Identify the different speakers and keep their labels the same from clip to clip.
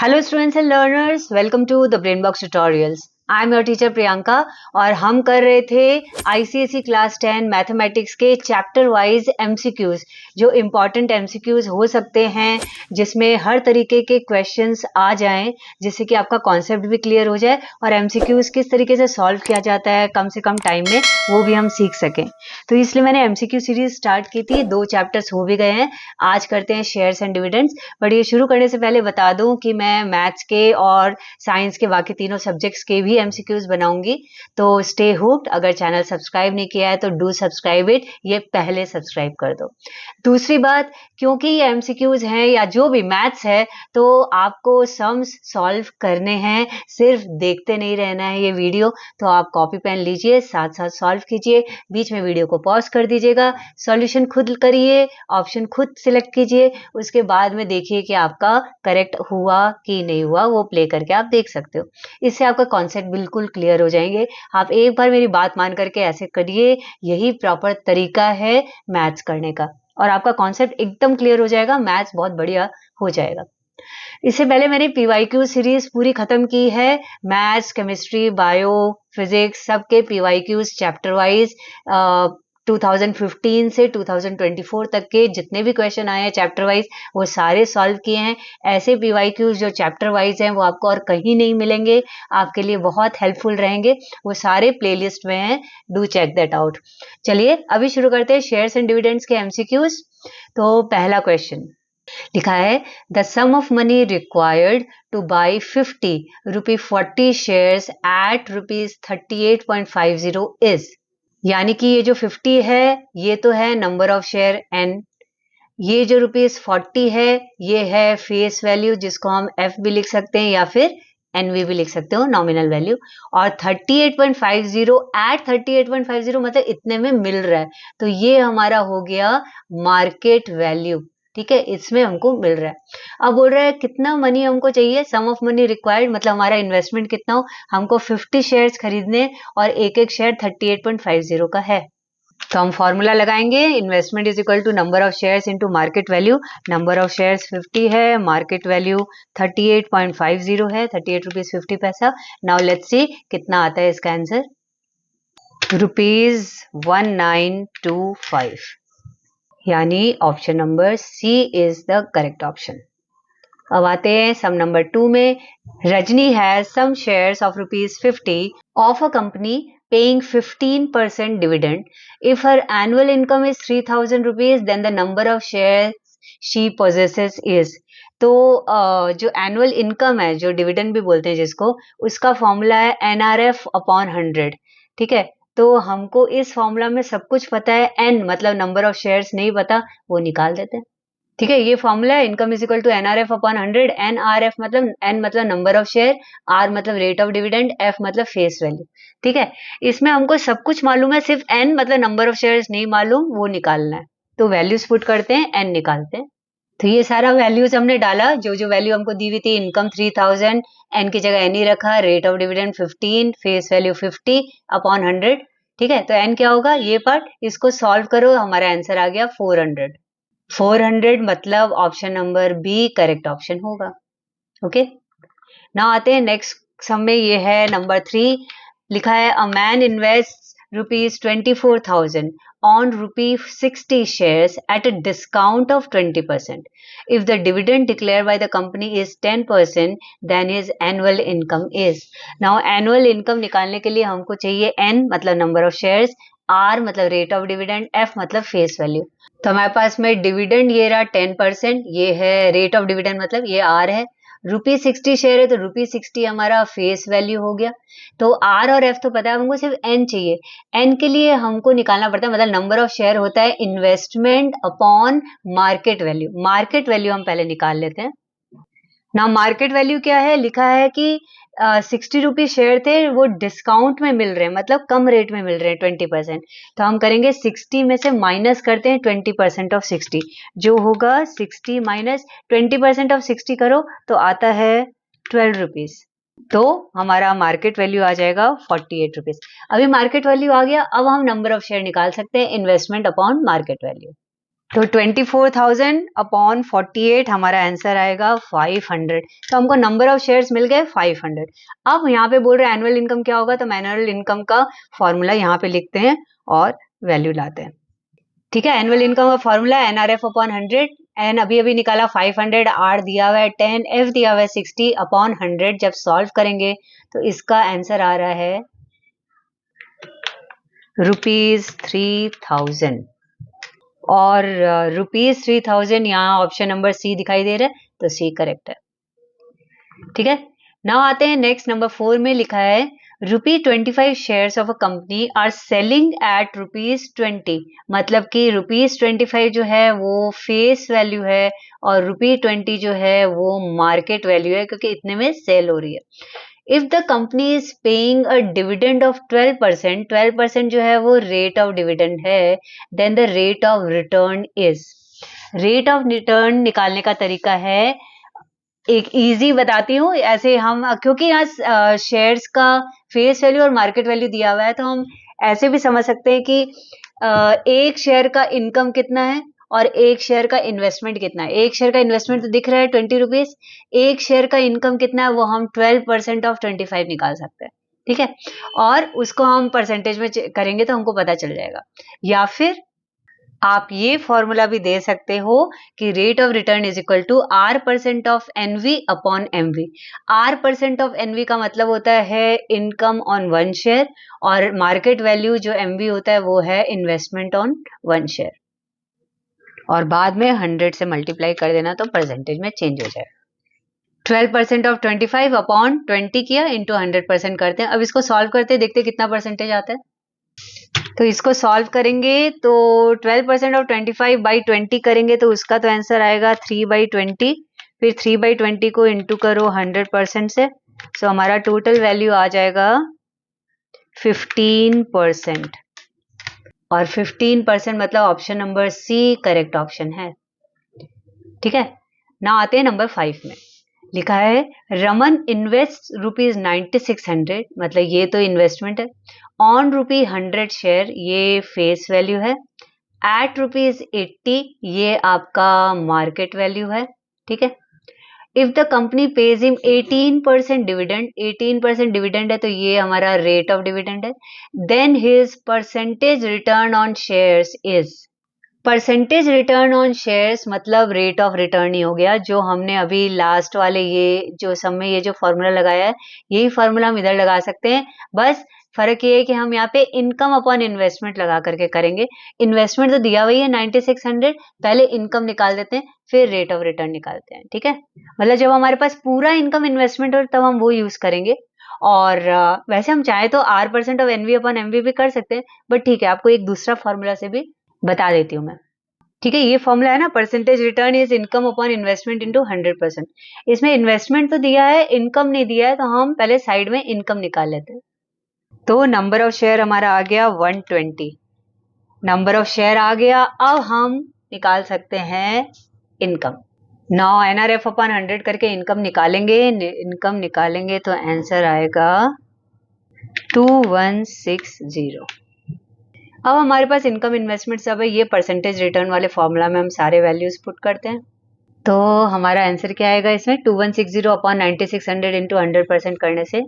Speaker 1: Hello students and learners, welcome to the brain box tutorials. I am your teacher Priyanka और हम कर रहे थे आईसीएसई क्लास 10 मैथमेटिक्स के चैप्टर वाइज एमसीक्यूज, जो इम्पॉर्टेंट एमसीक्यूज हो सकते हैं, जिसमें हर तरीके के क्वेश्चंस आ जाएं, जिससे कि आपका कॉन्सेप्ट भी क्लियर हो जाए और एमसीक्यूज किस तरीके से सॉल्व किया जाता है कम से कम टाइम में, वो भी हम सीख सकें। तो इसलिए मैंने एमसीक्यू सीरीज स्टार्ट की थी। 2 चैप्टर्स हो भी गए हैं। आज करते हैं शेयर्स एंड डिविडेंड्स। बट ये शुरू करने से पहले बता दूं कि मैं मैथ्स के और साइंस के बाकी तीनों सब्जेक्ट्स के भी एमसीक्यूज बनाऊंगी, तो स्टे हुक्ड। अगर चैनल सब्सक्राइब नहीं किया है तो डू सब्सक्राइब इट, ये पहले सब्सक्राइब कर दो। दूसरी बात, क्योंकि ये एमसीक्यूज हैं या जो भी मैथ्स है, तो आपको सम्स सॉल्व करने हैं, सिर्फ देखते नहीं रहना है ये वीडियो। तो आप कॉपी पेन लीजिए, साथ साथ सॉल्व कीजिए, बीच में वीडियो को पॉज कर दीजिएगा, सॉल्यूशन खुद करिए, ऑप्शन खुद सिलेक्ट कीजिए, उसके बाद में देखिए कि आपका करेक्ट हुआ कि नहीं हुआ, वो प्ले करके आप देख सकते हो। इससे आपका कॉन्सेप्ट बिल्कुल क्लियर हो जाएंगे। आप एक बार मेरी बात मान करके ऐसे करिए, यही प्रॉपर तरीका है मैथ्स करने का, और आपका कॉन्सेप्ट एकदम क्लियर हो जाएगा, मैथ्स बहुत बढ़िया हो जाएगा। इससे पहले मैंने पीवाईक्यू सीरीज पूरी खत्म की है। मैथ्स, केमिस्ट्री, बायो, फिजिक्स सबके पीवाईक्यूज चैप्टर वाइज 2015 से 2024 तक के जितने भी क्वेश्चन आए हैं चैप्टर वाइज, वो सारे सॉल्व किए हैं। ऐसे पीवाईक्यूज जो चैप्टर वाइज हैं वो आपको और कहीं नहीं मिलेंगे, आपके लिए बहुत हेल्पफुल रहेंगे। वो सारे प्लेलिस्ट में हैं, डू चेक दैट आउट। चलिए अभी शुरू करते हैं शेयर्स एंड डिविडेंड्स के एमसीक्यूज। तो पहला क्वेश्चन लिखा है, the sum of money required to buy 50 shares at ₹38.50 is. यानी कि ये जो 50 है ये तो है नंबर ऑफ शेयर n, ये जो ₹40 है ये है फेस वैल्यू, जिसको हम f भी लिख सकते हैं या फिर NV भी लिख सकते हो, नॉमिनल वैल्यू। और 38.50 एट 38.50 मतलब इतने में मिल रहा है, तो ये हमारा हो गया मार्केट वैल्यू। ठीक है, इसमें हमको मिल रहा है। अब बोल रहा है कितना मनी हमको चाहिए, सम ऑफ मनी रिक्वायर्ड मतलब हमारा इन्वेस्टमेंट कितना हो। हमको 50 शेयर्स खरीदने और एक एक शेयर 38.50 का है, तो हम फॉर्मूला लगाएंगे, investment is equal to number of shares into market value. Number of shares 50 है, मार्केट वैल्यू 38.50 है, 38 रुपीज 50 पैसा। नाउ लेट्स सी कितना आता है इसका आंसर, ₹1925। यानी option number C is the correct option. अब आते हैं सम नंबर 2 में। Rajni has some shares of ₹50 of a company paying 15% dividend. If her annual income is ₹3000, then the number of shares she possesses is. तो जो annual income है, जो dividend भी बोलते हैं जिसको, उसका फॉर्मूला है NRF अपॉन 100। ठीक है, तो हमको इस फॉर्मूला में सब कुछ पता है, n मतलब नंबर ऑफ शेयर्स नहीं पता, वो निकाल देते हैं। ठीक है, ये फॉर्मूला है, income is equal to NRF upon 100। NRF मतलब n मतलब नंबर ऑफ शेयर, R मतलब रेट ऑफ डिविडेंड, F मतलब फेस वैल्यू। ठीक है, इसमें हमको सब कुछ मालूम है, सिर्फ n मतलब नंबर ऑफ शेयर्स नहीं मालूम, वो निकालना है। तो वैल्यूज पुट करते हैं, n निकालते हैं। तो ये सारा वैल्यूज हमने डाला, जो जो वैल्यू हमको दी हुई थी, इनकम 3000, n की जगह n ही रखा, rate of dividend 15, face value 50 upon 100। ठीक है, तो n क्या होगा ये पार्ट, इसको सॉल्व करो, हमारा आंसर आ गया 400। 400 मतलब option number B correct option होगा। ओके, नाउ आते हैं नेक्स्ट सम में। ये है नंबर 3। लिखा है, a man invest ₹24,000 on ₹60 shares at a discount of 20%. If the dividend declared by the company is 10%, then his annual income is. Now annual income निकालने के लिए हमको चाहिए n मतलब नंबर ऑफ शेयर्स, R मतलब rate of dividend, F मतलब face value. तो हमारे पास में डिविडेंड ये रहा 10%, ये है रेट ऑफ डिविडेंड मतलब ये R है, ₹60 शेयर है तो ₹60 हमारा फेस वैल्यू हो गया। तो R और F तो पता है, हमको सिर्फ N चाहिए। N के लिए हमको निकालना पड़ता है, मतलब नंबर ऑफ शेयर होता है investment upon market value. Market value हम पहले निकाल लेते हैं ना। मार्केट वैल्यू क्या है, लिखा है कि 60 रुपीज शेयर थे, वो डिस्काउंट में मिल रहे हैं, मतलब कम रेट में मिल रहे हैं 20%। तो हम करेंगे 60 में से माइनस करते हैं 20% ऑफ 60, जो होगा 60 माइनस 20% ऑफ 60 करो तो आता है 12 रुपीज। तो हमारा मार्केट वैल्यू आ जाएगा 48 रुपीज। अभी मार्केट वैल्यू आ गया, अब हम नंबर ऑफ शेयर निकाल सकते हैं, इन्वेस्टमेंट अपॉन मार्केट वैल्यू। तो 24,000 अपॉन 48 हमारा आंसर आएगा 500। तो हमको नंबर ऑफ शेयर्स मिल गए 500। अब यहाँ पे बोल रहे हैं एनुअल इनकम क्या होगा, तो एनुअल इनकम का फॉर्मूला यहाँ पे लिखते हैं और वैल्यू लाते हैं। ठीक है, एनुअल इनकम का फॉर्मूला एनआरएफ अपॉन 100। एन अभी अभी निकाला 500, आर दिया हुआ है 10, एफ दिया हुआ है 60 अपॉन 100। जब सॉल्व करेंगे तो इसका आंसर आ रहा है ₹3000। और ₹3000 यहाँ ऑप्शन नंबर सी दिखाई दे रहा है, तो सी करेक्ट है। ठीक है, नाउ आते हैं नेक्स्ट नंबर 4 में लिखा है ₹25 shares of a company are selling at ₹20। मतलब कि ₹25 जो है वो फेस वैल्यू है और ₹20 जो है वो मार्केट वैल्यू है, क्योंकि इतने में सेल हो रही है। If the company is paying a dividend of 12%, 12% जो है वो रेट ऑफ डिविडेंड है, then the rate of return is. Rate of return निकालने का तरीका है, एक इजी बताती हूँ। ऐसे हम, क्योंकि यहाँ शेयर्स का फेस वैल्यू और मार्केट वैल्यू दिया हुआ है, तो हम ऐसे भी समझ सकते हैं कि एक शेयर का इनकम कितना है और एक शेयर का इन्वेस्टमेंट कितना है। एक शेयर का इन्वेस्टमेंट तो दिख रहा है 20 रुपीज, एक शेयर का इनकम कितना है वो हम 12% ऑफ 25 निकाल सकते हैं। ठीक है, और उसको हम परसेंटेज में करेंगे तो हमको पता चल जाएगा। या फिर आप ये फॉर्मूला भी दे सकते हो कि rate of return is equal to R% of NV upon MV। R% of NV का मतलब होता है इनकम ऑन वन शेयर, और मार्केट वैल्यू जो MV होता है वो है इन्वेस्टमेंट ऑन वन शेयर। और बाद में 100 से मल्टीप्लाई कर देना तो परसेंटेज में चेंज हो जाएगा। 12% ऑफ 25 अपॉन 20 किया इंटू 100% करते हैं। अब इसको सॉल्व करते हैं, देखते हैं कितना परसेंटेज आता है। तो इसको सॉल्व करेंगे तो 12% ऑफ 25 बाई 20 करेंगे तो उसका तो आंसर आएगा 3/20। फिर 3/20 को इंटू करो 100% से, सो हमारा टोटल वैल्यू आ जाएगा 15%। और 15% मतलब option number C correct option है। ठीक है, ना आते हैं नंबर 5 में। लिखा है रमन इन्वेस्ट ₹9600, मतलब ये तो इन्वेस्टमेंट है, ऑन ₹100 शेयर, ये फेस वैल्यू है, एट ₹80 ये आपका मार्केट वैल्यू है। ठीक है, if the company pays him 18% dividend, 18% dividend है तो ये हमारा रेट ऑफ डिविडेंड है, then his percentage return on shares is. Percentage return on shares मतलब रेट ऑफ रिटर्न ही हो गया, जो हमने अभी लास्ट वाले ये जो सब में ये जो फॉर्मूला लगाया है, यही फॉर्मूला हम इधर लगा सकते हैं। बस फर्क ये है कि हम यहाँ पे इनकम अपॉन इन्वेस्टमेंट लगा करके करेंगे। इन्वेस्टमेंट तो दिया हुआ ही है 9600, पहले इनकम निकाल देते हैं फिर रेट ऑफ रिटर्न निकालते हैं। ठीक है, मतलब जब हमारे पास पूरा इनकम इन्वेस्टमेंट हो तब हम वो यूज करेंगे। और वैसे हम चाहे तो R% of NV upon MV भी कर सकते हैं, बट ठीक है, आपको एक दूसरा फॉर्मूला से भी बता देती हूँ मैं। ठीक है, ये फॉर्मूला है ना, percentage return is income upon investment into 100%। इसमें इन्वेस्टमेंट तो दिया है, इनकम नहीं दिया है, तो हम पहले साइड में इनकम निकाल लेते हैं। तो नंबर ऑफ शेयर हमारा आ गया 120। नंबर ऑफ शेयर आ गया, अब हम निकाल सकते हैं इनकम। नाउ NRF अपॉन 100 करके इनकम निकालेंगे। इनकम निकालेंगे तो आंसर आएगा 2160। अब हमारे पास इनकम इन्वेस्टमेंट सब है, ये परसेंटेज रिटर्न वाले फॉर्मूला में हम सारे वैल्यूज पुट करते हैं। तो हमारा आंसर क्या आएगा इसमें, 2160 अपॉन 9600 इंटू 100% करने से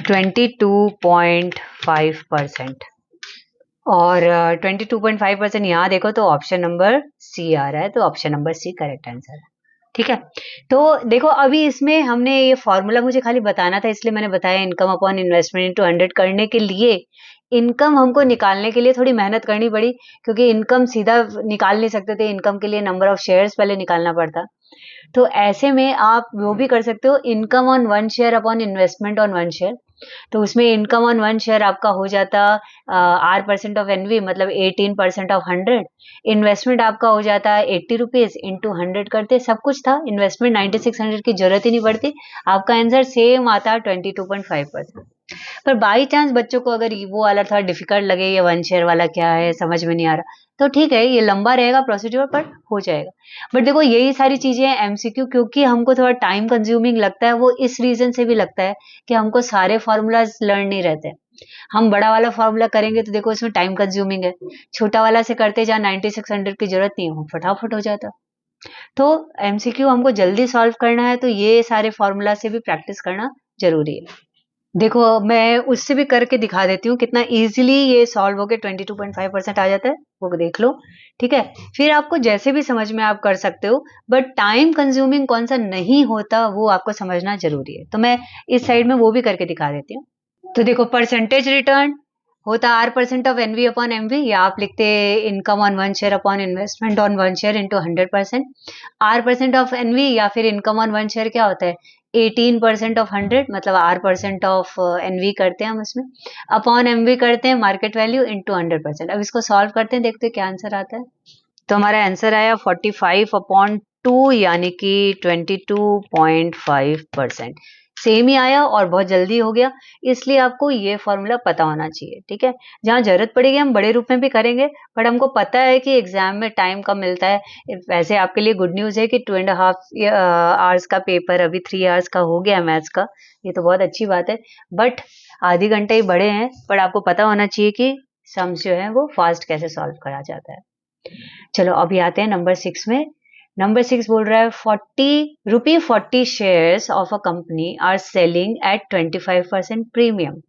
Speaker 1: 22.5%। और 22.5% यहाँ देखो तो ऑप्शन नंबर सी आ रहा है, तो option number C correct answer है। ठीक है, तो देखो अभी इसमें हमने ये फॉर्मूला मुझे खाली बताना था, इसलिए मैंने बताया इनकम अपॉन इन्वेस्टमेंट इनटू 100 करने के लिए। इनकम हमको निकालने के लिए थोड़ी मेहनत करनी पड़ी, क्योंकि इनकम सीधा निकाल नहीं सकते थे, इनकम के लिए नंबर ऑफ शेयर्स पहले निकालना पड़ता। तो ऐसे में आप वो भी कर सकते हो, income on one share upon investment on one share. तो उसमें इनकम ऑन वन शेयर आपका हो जाता R% ऑफ NV मतलब 18% ऑफ 100। इन्वेस्टमेंट आपका हो जाता है 80 रुपीज इंटू 100 करते, सब कुछ था, इन्वेस्टमेंट 9600 की जरूरत ही नहीं पड़ती, आपका आंसर सेम आता 22.5%। पर बाई चांस बच्चों को अगर वो वाला थोड़ा डिफिकल्ट लगे, ये वन शेयर वाला क्या है समझ में नहीं आ रहा, तो ठीक है, ये लंबा रहेगा प्रोसीड्योर पर हो जाएगा। बट देखो यही सारी चीजें हैं MCQ, क्योंकि हमको थोड़ा टाइम कंज्यूमिंग लगता है, वो इस रीजन से भी लगता है कि हमको सारे फॉर्मूलाज लर्न नहीं रहते। हम बड़ा वाला फॉर्मूला करेंगे तो देखो इसमें टाइम कंज्यूमिंग है, छोटा वाला से करते जहाँ 9600 की जरूरत नहीं हो, फटाफट हो जाता। तो एमसीक्यू हमको जल्दी सॉल्व करना है तो ये सारे फॉर्मूला से भी प्रैक्टिस करना जरूरी है। देखो मैं उससे भी करके दिखा देती हूँ कितना इजीली ये सॉल्व होके 22.5% आ जाता है, वो देख लो। ठीक है, फिर आपको जैसे भी समझ में आप कर सकते हो, बट टाइम कंज्यूमिंग कौन सा नहीं होता वो आपको समझना जरूरी है। तो मैं इस साइड में वो भी करके दिखा देती हूँ। तो देखो परसेंटेज रिटर्न होता R% of NV upon MV, या आप लिखते income on one share upon investment on one share into 100%। R% of NV या फिर इनकम ऑन वन शेयर क्या होता है, 18% ऑफ 100, मतलब R% ऑफ एनवी करते हैं हम उसमें, अपॉन एमवी करते हैं मार्केट वैल्यू इंटू 100%। अब इसको सॉल्व करते हैं, देखते हैं क्या आंसर आता है। तो हमारा आंसर आया 45/2 यानी कि 22.5%। सेम ही आया और बहुत जल्दी हो गया, इसलिए आपको ये फॉर्मूला पता होना चाहिए। ठीक है, जहां जरूरत पड़ेगी हम बड़े रूप में भी करेंगे, बट हमको पता है कि एग्जाम में टाइम कम मिलता है। वैसे आपके लिए गुड न्यूज है कि 2.5 आवर्स का पेपर अभी 3 आवर्स का हो गया मैथ्स का, ये तो बहुत अच्छी बात है। बट आधे घंटे ही बड़े हैं, पर आपको पता होना चाहिए कि सम्स जो है वो फास्ट कैसे सॉल्व करा जाता है। चलो अभी आते हैं नंबर 6 में। नंबर 6 बोल रहा है 40 shares of a company are selling at 25% premium.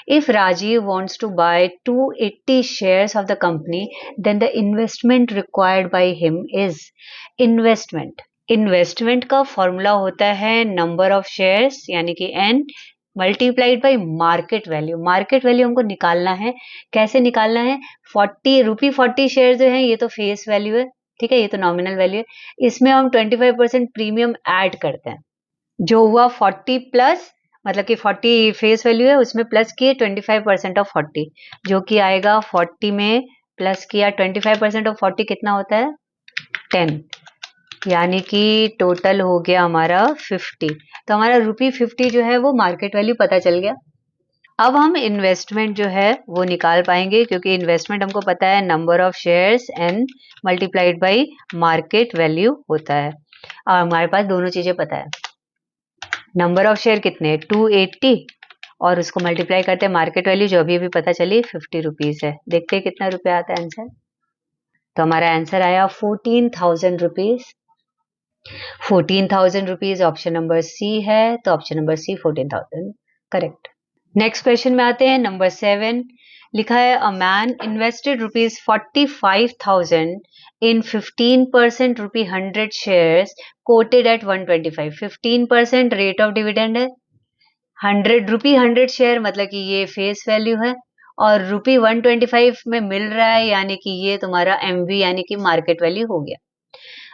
Speaker 1: If Rajiv wants to buy 280 shares of the company, then the investment required by him is investment. Investment का फॉर्मूला होता है नंबर ऑफ शेयर्स यानी कि n multiplied by market value. Market value हमको निकालना है, कैसे निकालना है, 40 शेयर जो है ये तो फेस वैल्यू है, ठीक है, ये तो नॉमिनल वैल्यू है, इसमें हम 25% प्रीमियम ऐड करते हैं, जो हुआ 40 प्लस, मतलब कि 40 फेस वैल्यू है उसमें प्लस किए 25% ऑफ 40, जो कि आएगा 40 में प्लस किया 25% ऑफ 40 कितना होता है 10, यानी कि टोटल हो गया हमारा 50। तो हमारा ₹50 जो है वो मार्केट वैल्यू पता चल गया। अब हम इन्वेस्टमेंट जो है वो निकाल पाएंगे, क्योंकि इन्वेस्टमेंट हमको पता है number of shares n multiplied by market value होता है, और हमारे पास दोनों चीजें पता है। नंबर ऑफ शेयर कितने 280 और उसको मल्टीप्लाई करते हैं मार्केट वैल्यू जो अभी पता चली 50 रुपीज है। देखते हैं कितना रुपया आता है आंसर। तो हमारा आंसर आया 14,000 rupees. 14,000 rupees option number C है, तो option number C 14,000 correct. Next question में आते हैं नंबर 7। लिखा है a man invested ₹45,000 in 15% ₹100 shares quoted at 125। 15% rate of dividend है, ₹100 शेयर मतलब कि ये फेस वैल्यू है, और ₹125 में मिल रहा है, यानी कि ये तुम्हारा एमवी यानी कि मार्केट वैल्यू हो गया।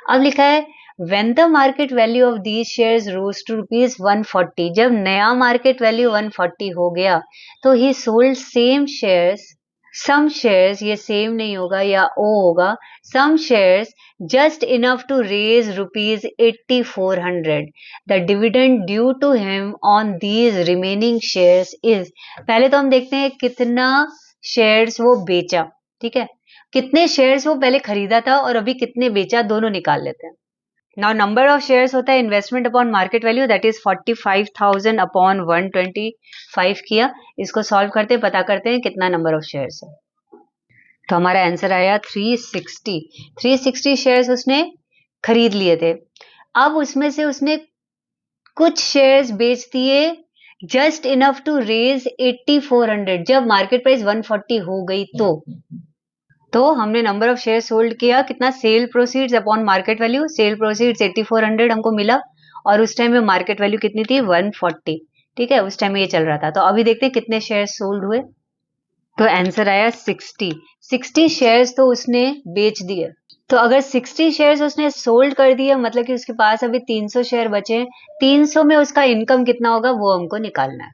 Speaker 1: अब लिखा है when the market value of these shares rose to ₹140, जब नया मार्केट वैल्यू 140 हो गया तो he sold same shares, some shares, ये सेम नहीं होगा या ओ होगा, some shares just enough to raise ₹8,400। the dividend due to him on these remaining shares is, पहले तो हम देखते हैं कितना शेयर्स वो बेचा। ठीक है, कितने शेयर्स वो पहले खरीदा था और अभी कितने बेचा, दोनों निकाल लेते हैं। नाउ नंबर ऑफ शेयर्स होता है investment upon market value, that is 45,000 upon 125 किया। इसको सॉल्व करते पता करते हैं कितना नंबर ऑफ शेयर्स है। तो हमारा आंसर आया 360। 360 शेयर्स उसने खरीद लिए थे। अब उसमें से उसने कुछ शेयर्स बेच दिए जस्ट इनफ टू रेज 8,400, जब मार्केट प्राइस 140 हो गई तो हमने नंबर ऑफ शेयर सोल्ड किया कितना, sale proceeds upon market value, sale proceeds 8,400 हमको मिला, और उस टाइम में मार्केट वैल्यू कितनी थी 140। ठीक है, उस टाइम में ये चल रहा था। तो अभी देखते हैं कितने शेयर सोल्ड हुए। तो आंसर आया 60 शेयर्स तो उसने बेच दिए। तो अगर 60 शेयर्स उसने सोल्ड कर दिए, मतलब कि उसके पास अभी 300 शेयर बचे, 300 में उसका इनकम कितना होगा वो हमको निकालना है।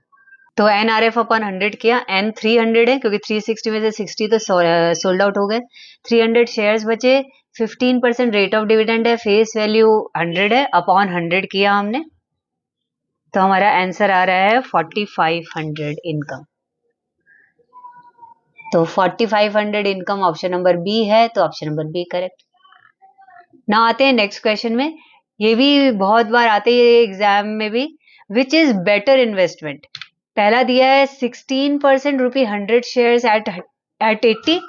Speaker 1: तो NRF अपॉन 100 किया, N 300 है क्योंकि 360 में से 60 तो सोल्ड आउट हो गए, 300 शेयर्स बचे, 15% रेट ऑफ डिविडेंड है, फेस वैल्यू 100 है, अपॉन 100 किया हमने, तो हमारा आंसर आ रहा है 4500 इनकम। तो 4500 इनकम ऑप्शन नंबर बी है, तो ऑप्शन नंबर बी करेक्ट। ना आते हैं नेक्स्ट क्वेश्चन में, ये भी बहुत बार आते हैं एग्जाम में भी, विच इज बेटर इन्वेस्टमेंट। पहला दिया है 16% रुपी 100 शेयर्स एट 80,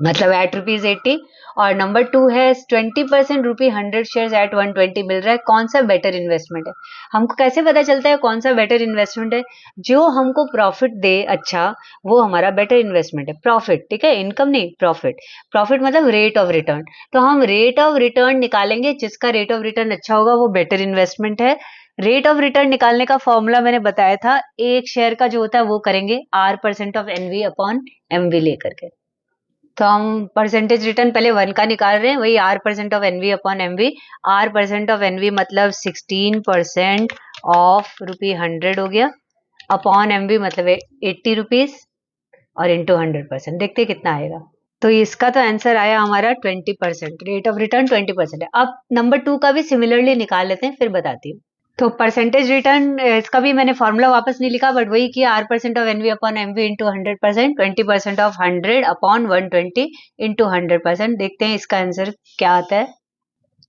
Speaker 1: मतलब एट ₹80, और नंबर 2 है 20% रुपी 100 शेयर्स एट 120 मिल रहा है। कौन सा बेटर इन्वेस्टमेंट है? हमको कैसे पता चलता है कौन सा बेटर इन्वेस्टमेंट है? जो हमको प्रॉफिट दे अच्छा, वो हमारा बेटर इन्वेस्टमेंट है। प्रॉफिट, ठीक है, इनकम नहीं, प्रॉफिट। प्रॉफिट मतलब रेट ऑफ रिटर्न। तो हम रेट ऑफ रिटर्न निकालेंगे, जिसका रेट ऑफ रिटर्न अच्छा होगा वो बेटर इन्वेस्टमेंट है। रेट ऑफ रिटर्न निकालने का फॉर्मूला मैंने बताया था, एक शेयर का जो होता है वो करेंगे R% of NV upon MV लेकर के। तो हम परसेंटेज रिटर्न पहले 1 का निकाल रहे हैं, वही R% of NV upon MV। R% of NV मतलब 16% ऑफ ₹100 हो गया, अपॉन MV मतलब 80 रुपीज, और इंटू 100%। देखते हैं कितना आएगा। तो इसका तो आंसर आया हमारा 20%। रेट ऑफ रिटर्न 20% है। अब नंबर 2 का भी सिमिलरली निकाल लेते हैं, फिर बताती हूँ। तो परसेंटेज रिटर्न, इसका भी मैंने फॉर्मूला वापस नहीं लिखा, बट वही किया, R% of NV upon MV into 100%, 20% of 100 upon 120 into 100%। देखते हैं इसका आंसर क्या आता है।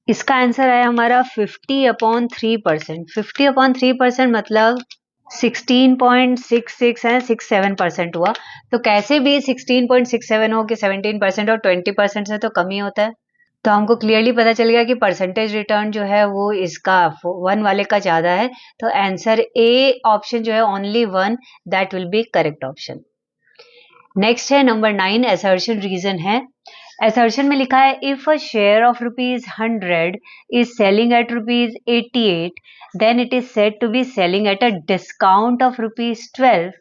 Speaker 1: इसका आंसर आया हमारा 50/3%। 50/3% मतलब 16.66 है, 67% हुआ। तो कैसे भी 16.67 हो कि 17% और 20% से तो कम ही होता है। तो हमको क्लियरली पता चल गया कि परसेंटेज रिटर्न जो है वो इसका 1 वाले का ज्यादा है। तो आंसर ए ऑप्शन जो है only 1, that will be correct option. Next है नंबर 9, असर्शन रीजन है। असर्शन में लिखा है if a share of ₹100 is selling at ₹88, then it is said to be selling at a discount of ₹12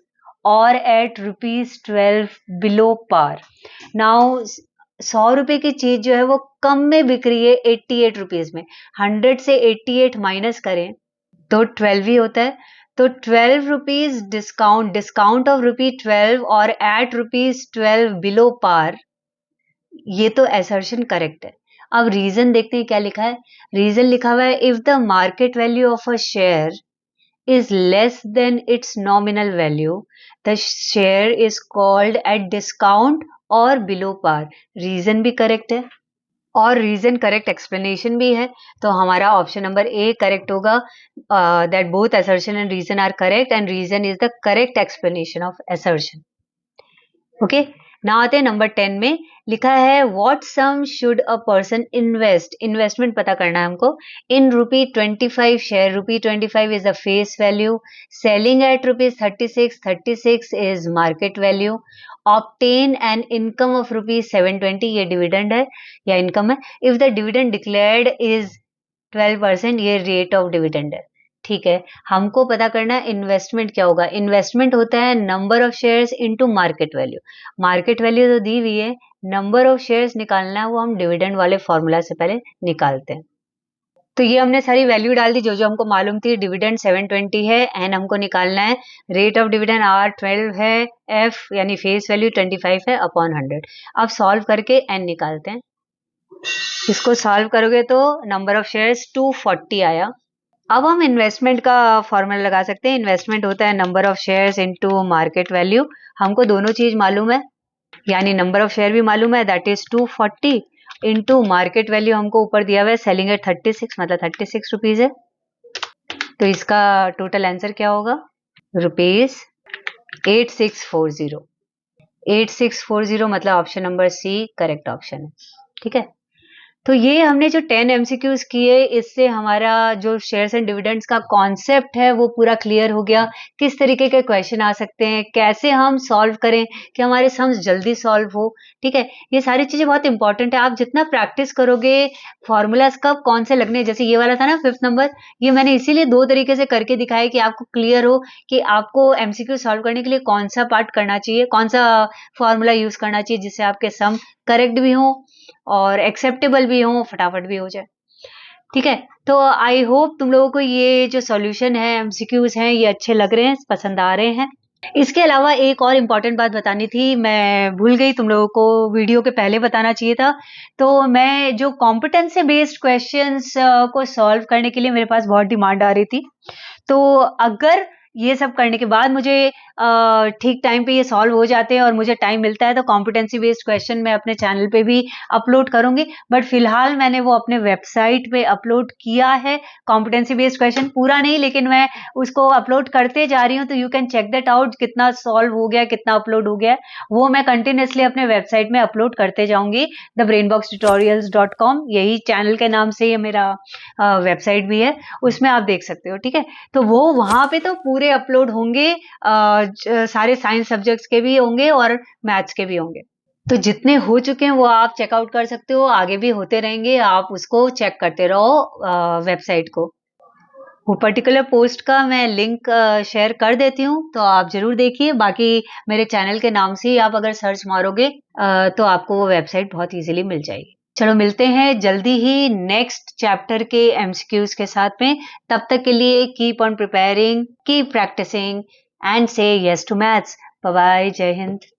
Speaker 1: or at ₹12 below par. Now 100 रुपए की चीज जो है वो कम में बिक रही है 88 रुपीज में। 100 से 88 माइनस करें तो 12 ही होता है। तो 12 रुपीज डिस्काउंट, डिस्काउंट ऑफ ₹12 और एट ₹12 बिलो पार, ये तो असर्शन करेक्ट है। अब रीजन देखते हैं क्या लिखा है। रीजन लिखा हुआ है if the market value of a share is less than its nominal value, the share is called at discount और below par। रीजन भी करेक्ट है और रीजन करेक्ट एक्सप्लेनेशन भी है। तो हमारा ऑप्शन नंबर ए करेक्ट होगा, that both assertion and reason are correct, and reason is the correct explanation of assertion. Okay, ना आते हैं नंबर 10 में। लिखा है what sum should a person invest, investment पता करना है हमको, in ₹25 share. ₹25 is the face value, selling at ₹36, 36 is market value, obtain an income of ₹720, ये डिविडेंड है या इनकम है। If the dividend declared is 12%, ये रेट ऑफ डिविडेंड है। ठीक है, हमको पता करना है इन्वेस्टमेंट क्या होगा। इन्वेस्टमेंट होता है number of shares into market value. Market value तो दी हुई है, नंबर ऑफ शेयर्स निकालना है, वो हम डिविडेंड वाले फॉर्मूला से पहले निकालते हैं। तो ये हमने सारी वैल्यू डाल दी जो जो हमको मालूम थी। डिविडेंड 720 है, एन हमको निकालना है, रेट ऑफ डिविडेंड R12 है, एफ यानी फेस वैल्यू 25 है अपॉन 100। अब सॉल्व करके एन निकालते हैं। इसको सॉल्व करोगे तो नंबर ऑफ शेयर्स 240 आया। अब हम इन्वेस्टमेंट का फॉर्मूला लगा सकते हैं। इन्वेस्टमेंट होता है number of shares into market value. हमको दोनों चीज मालूम है, यानी नंबर ऑफ शेयर भी मालूम है, that is 240 into market value हमको ऊपर दिया हुआ है, सेलिंग एट 36 मतलब 36 रुपीज है। तो इसका टोटल आंसर क्या होगा, ₹8640। 8640 मतलब option number C correct option है। ठीक है, तो ये हमने जो 10 MCQs किए, इससे हमारा जो शेयर्स एंड डिविडेंड्स का कॉन्सेप्ट है वो पूरा क्लियर हो गया। किस तरीके के क्वेश्चन आ सकते हैं, कैसे हम सॉल्व करें कि हमारे सम्स जल्दी सॉल्व हो। ठीक है, ये सारी चीजें बहुत इंपॉर्टेंट है। आप जितना प्रैक्टिस करोगे, फॉर्मूलाज कब कौन से लगने, जैसे ये वाला था ना 5th नंबर, ये मैंने इसीलिए 2 तरीके से करके दिखाया कि आपको क्लियर हो कि आपको MCQ सॉल्व करने के लिए कौन सा पार्ट करना चाहिए, कौन सा फॉर्मूला यूज करना चाहिए, जिससे आपके सम करेक्ट भी हो और एक्सेप्टेबल भी हो, फटाफट भी हो जाए। ठीक है, तो आई होप तुम लोगों को ये जो सॉल्यूशन है, MCQs हैं, ये अच्छे लग रहे हैं, पसंद आ रहे हैं। इसके अलावा एक और इम्पॉर्टेंट बात बतानी थी, मैं भूल गई, तुम लोगों को वीडियो के पहले बताना चाहिए था। तो मैं जो कॉम्पिटेंसी बेस्ड क्वेश्चंस को सॉल्व करने के लिए मेरे पास बहुत डिमांड आ रही थी। तो अगर ये सब करने के बाद मुझे ठीक टाइम पे ये सॉल्व हो जाते हैं और मुझे टाइम मिलता है तो कॉम्पिटेंसी बेस्ड क्वेश्चन मैं अपने चैनल पे भी अपलोड करूंगी, बट फिलहाल मैंने वो अपने वेबसाइट पे अपलोड किया है, कॉम्पिटेंसी बेस्ड क्वेश्चन पूरा नहीं लेकिन मैं उसको अपलोड करते जा रही हूँ, तो you can check that out कितना सॉल्व हो गया, कितना अपलोड हो गया, वो मैं कंटिन्यूसली अपने वेबसाइट में अपलोड करते जाऊंगी। thebrainboxtutorials.com, यही चैनल के नाम से ये मेरा वेबसाइट भी है, उसमें आप देख सकते हो। ठीक है, तो वो वहां पे तो पूरे अपलोड होंगे, सारे साइंस सब्जेक्ट्स के भी होंगे और मैथ्स के भी होंगे। तो जितने हो चुके हैं वो आप चेकआउट कर सकते हो, आगे भी होते रहेंगे, आप उसको चेक करते रहो वेबसाइट को। वो पर्टिकुलर पोस्ट का मैं लिंक शेयर कर देती हूँ, तो आप जरूर देखिए। बाकी मेरे चैनल के नाम से ही आप अगर सर्च मारोगे तो आपको वो वेबसाइट बहुत इजीली मिल जाएगी। चलो मिलते हैं जल्दी ही नेक्स्ट चैप्टर के एमसीक्यूज के साथ में। तब तक के लिए keep on preparing, keep practising and say yes to maths. Bye bye, जय हिंद।